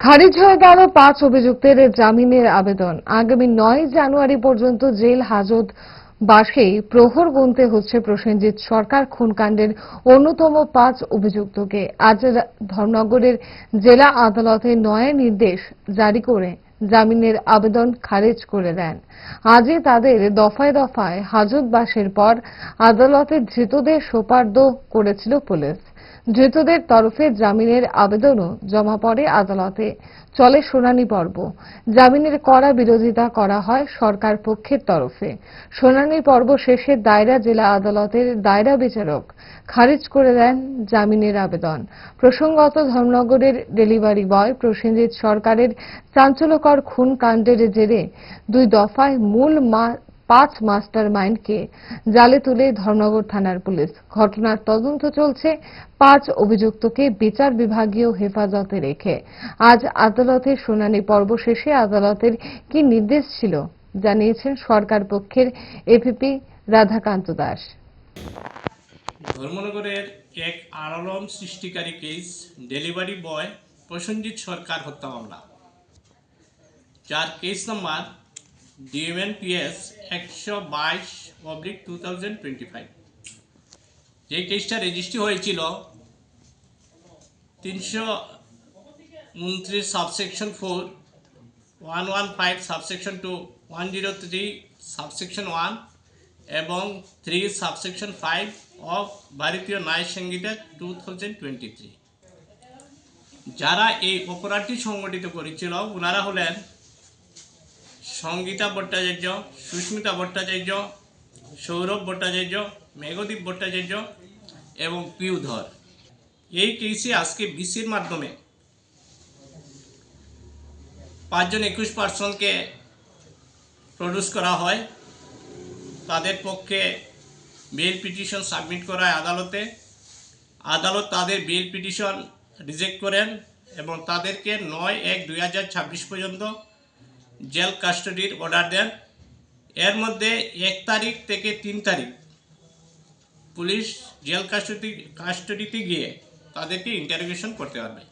খারিজ হয়ে গেল ৫ অভিযুক্তের জামিনের আবেদন। আগামী ৯ জানুয়ারি পর্যন্ত জেল হাজত বাসেই প্রহর গুনতে হচ্ছে প্রসেনজিৎ সরকার খুনকাণ্ডের অন্যতম ৫ অভিযুক্তকে। আজ ধর্মনগরের জেলা আদালতে নয়া নির্দেশ জারি করে জামিনের আবেদন খারিজ করে দেন। আজই তাদের দফায় দফায় হাজতবাসের পর আদালতে ধৃতদের সোপর্দ করেছিল পুলিশ। ধৃতদের তরফে জামিনের আবেদনও জমা পড়ে আদালতে। চলে শুনানি পর্ব। জামিনের কড়া বিরোধিতা করা হয় সরকার পক্ষের তরফে। শুনানি পর্ব শেষে দায়রা জেলা আদালতের দায়রা বিচারক খারিজ করে দেন জামিনের আবেদন। প্রসঙ্গত, ধর্মনগরের ডেলিভারি বয় প্রসেনজিৎ সরকারের চাঞ্চল্যকর খুন কাণ্ডের জেরে ২ দফায় মূল ৫ মাস্টার মাইন্ডকে জালে তুলে ধর্মনগর থানার পুলিশ। ঘটনার তদন্ত চলছে। ৫ অভিযুক্তকে বিচার বিভাগীয় হেফাজতে রেখে আজ আদালতে শুনানি পর্ব শেষে আদালতের কি নির্দেশ ছিল জানিয়েছেন সরকার পক্ষের এপিপি রাধাকান্ত দাস। ধর্মনগরের এক আলোড়ন সৃষ্টিকারী কেস ডেলিভারি বয় প্রসেনজিৎ সরকার হত্যা মামলা, যার কেস নাম্বার DMNPS 122/2025। যে কেসটা রেজিস্ট্রি হয়েছিল 329 সাবসেকশন 4, 115 সাবসেকশন 2, 103 সাবসেকশন 1 এবং 3 সাবসেকশন 5 অফ ভারতীয় ন্যায় সংহিতা 2023। যারা এই অপরাধটি সংগঠিত করেছিল ওনারা হলেন সঙ্গীতা ভট্টাচার্য, সুস্মিতা ভট্টাচার্য, সৌরভ ভট্টাচার্য, মেঘদীপ ভট্টাচার্য এবং পিউ ধর। এই কেসে আজকে বিসির মাধ্যমে ৫ জন ২১ পার্সনকে প্রডিউস করা হয়। তাদের পক্ষে বেল পিটিশন সাবমিট করা হয় আদালতে। আদালত তাদের বেল পিটিশন রিজেক্ট করেন এবং তাদেরকে ৯/১/২০২৬ পর্যন্ত জেল কাস্টাডির অর্ডার দেন। এর মধ্যে ১ তারিখ থেকে ৩ তারিখ পুলিশ জেল কাস্টাডিতে গিয়ে তাদেরকে ইন্টারোগেশন করতে পারবে।